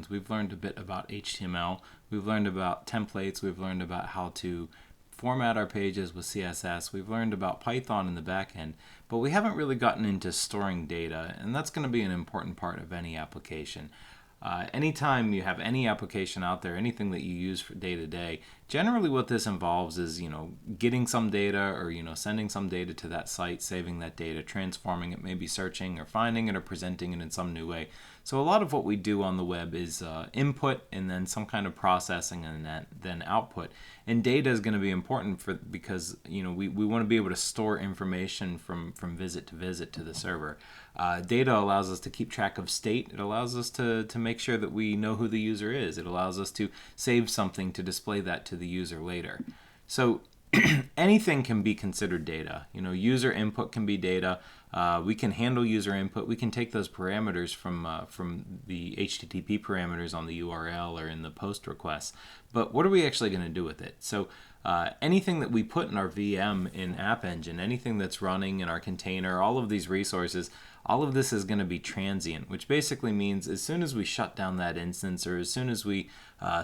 We've learned a bit about HTML, we've learned about templates, we've learned about how to format our pages with CSS, we've learned about Python in the back end, but we haven't really gotten into storing data, and that's going to be an important part of any application. Anytime you have any application out there, anything that you use for day to day, generally what this involves is, getting some data or, sending some data to that site, saving that data, transforming it, maybe searching or finding it or presenting it in some new way. So a lot of what we do on the web is input and then some kind of processing and then output. And data is going to be important because we want to be able to store information from visit to the server. Data allows us to keep track of state. It allows us to make sure that we know who the user is. It allows us to save something to display that to the user later. So anything can be considered data. User input can be data. We can handle user input. We can take those parameters from the HTTP parameters on the URL or in the post requests. But what are we actually going to do with it? So anything that we put in our VM in App Engine, anything that's running in our container, all of these resources, all of this is going to be transient, which basically means as soon as we shut down that instance or as soon as we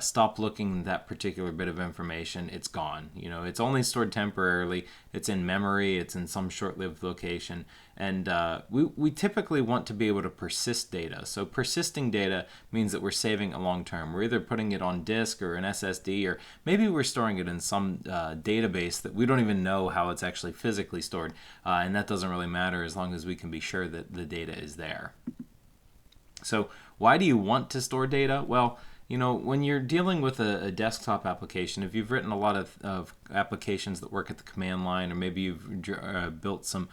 stop looking at that particular bit of information, it's gone. It's only stored temporarily. It's in memory. It's in some short-lived location. And we typically want to be able to persist data. So persisting data means that we're saving it long term. We're either putting it on disk or an SSD, or maybe we're storing it in some database that we don't even know how it's actually physically stored. And that doesn't really matter as long as we can be sure that the data is there. So why do you want to store data? Well, when you're dealing with a desktop application, if you've written a lot of applications that work at the command line, or maybe you've built some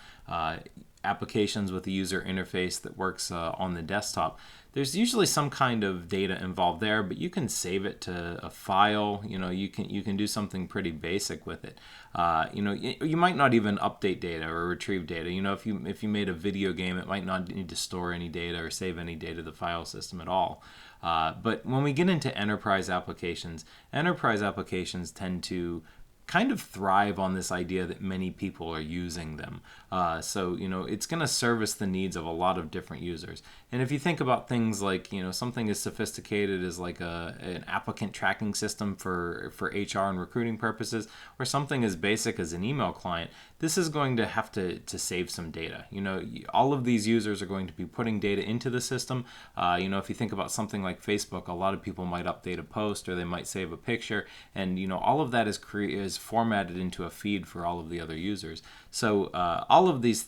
applications with a user interface that works on the desktop, there's usually some kind of data involved there, but you can save it to a file. You can do something pretty basic with it. You might not even update data or retrieve data. If you made a video game, it might not need to store any data or save any data to the file system at all. But when we get into enterprise applications tend to kind of thrive on this idea that many people are using them. So it's going to service the needs of a lot of different users. And if you think about things like, something as sophisticated as like an applicant tracking system for HR and recruiting purposes, or something as basic as an email client, this is going to have to save some data. All of these users are going to be putting data into the system. If you think about something like Facebook, a lot of people might update a post or they might save a picture, and all of that is formatted into a feed for all of the other users. So all of these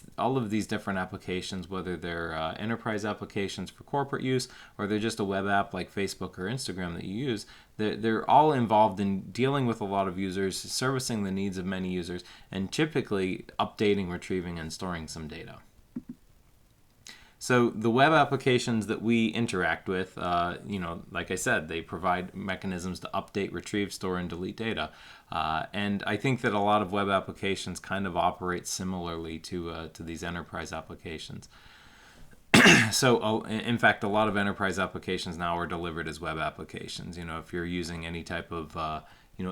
different applications, whether they're enterprise applications for corporate use or they're just a web app like Facebook or Instagram that you use, they're all involved in dealing with a lot of users, servicing the needs of many users, and typically updating, retrieving, and storing some data. So the web applications that we interact with, like I said, they provide mechanisms to update, retrieve, store, and delete data. And I think that a lot of web applications kind of operate similarly to these enterprise applications. So, in fact, a lot of enterprise applications now are delivered as web applications. If you're using any type of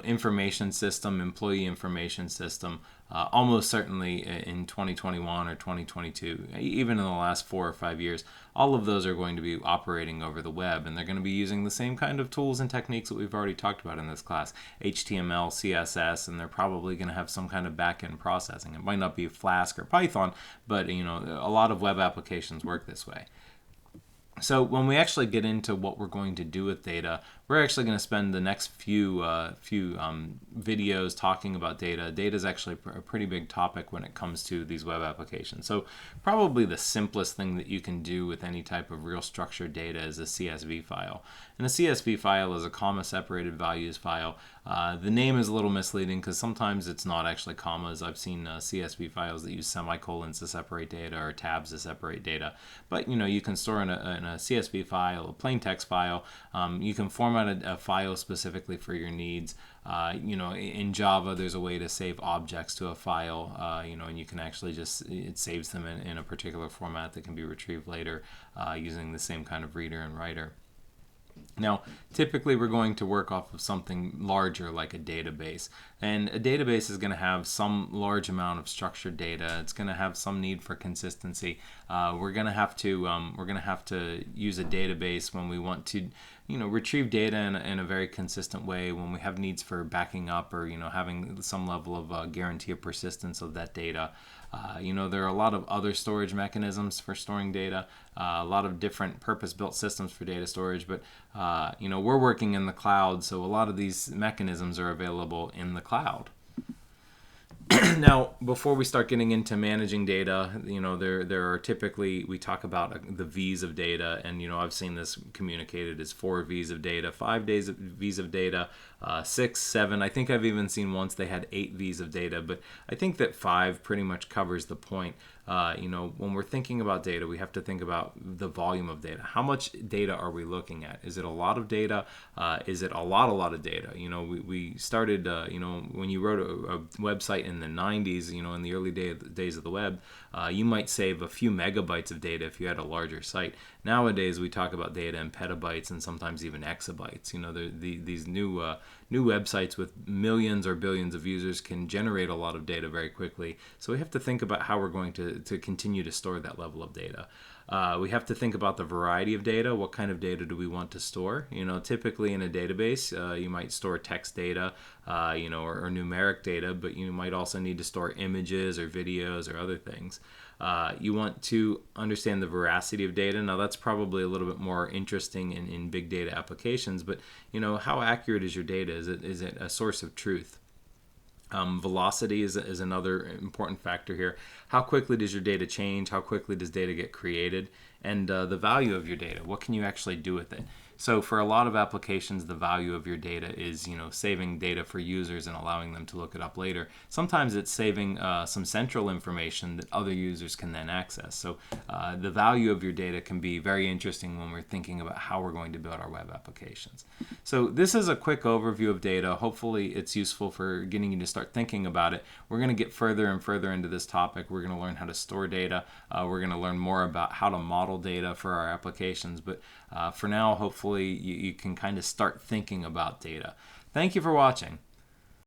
information system, employee information system, almost certainly in 2021 or 2022, even in the last 4 or 5 years, all of those are going to be operating over the web, and they're going to be using the same kind of tools and techniques that we've already talked about in this class, HTML, CSS, and they're probably going to have some kind of back-end processing. It might not be Flask or Python, but a lot of web applications work this way. So when we actually get into what we're going to do with data, we're actually going to spend the next few videos talking about data. Data is actually a pretty big topic when it comes to these web applications. So probably the simplest thing that you can do with any type of real structured data is a CSV file. And a CSV file is a comma-separated values file. The name is a little misleading because sometimes it's not actually commas. I've seen CSV files that use semicolons to separate data or tabs to separate data. But you can store in a CSV file, a plain text file. You can format a file specifically for your needs. In Java, there's a way to save objects to a file, and you can actually it saves them in a particular format that can be retrieved later using the same kind of reader and writer. Now, typically we're going to work off of something larger like a database. And a database is going to have some large amount of structured data. It's going to have some need for consistency. We're going to have to use a database when we want to retrieve data in a very consistent way, when we have needs for backing up or having some level of guarantee of persistence of that data. There are a lot of other storage mechanisms for storing data, a lot of different purpose-built systems for data storage, but we're working in the cloud, so a lot of these mechanisms are available in the cloud. Now, before we start getting into managing data, there are typically, we talk about the V's of data, and I've seen this communicated as 4 V's of data, 5 V's of data, 6, 7. I think I've even seen once they had 8 V's of data, but I think that 5 pretty much covers the point. When we're thinking about data, we have to think about the volume of data. How much data are we looking at? Is it a lot of data? Is it a lot of data? We started, when you wrote a website in the 90s, in the early days of the web, you might save a few megabytes of data if you had a larger site. Nowadays, we talk about data in petabytes and sometimes even exabytes. These new websites with millions or billions of users can generate a lot of data very quickly. So we have to think about how we're going to continue to store that level of data. We have to think about the variety of data. What kind of data do we want to store? Typically in a database, you might store text data, or numeric data, but you might also need to store images or videos or other things. You want to understand the veracity of data. Now, that's probably a little bit more interesting in big data applications, but how accurate is your data? Is it a source of truth? Velocity is another important factor here. How quickly does your data change? How quickly does data get created? And the value of your data. What can you actually do with it? So for a lot of applications, the value of your data is, saving data for users and allowing them to look it up later. Sometimes it's saving some central information that other users can then access. So the value of your data can be very interesting when we're thinking about how we're going to build our web applications. So this is a quick overview of data. Hopefully it's useful for getting you to start thinking about it. We're going to get further and further into this topic. We're going to learn how to store data. We're going to learn more about how to model data for our applications. But for now, hopefully you can kind of start thinking about data. Thank you for watching.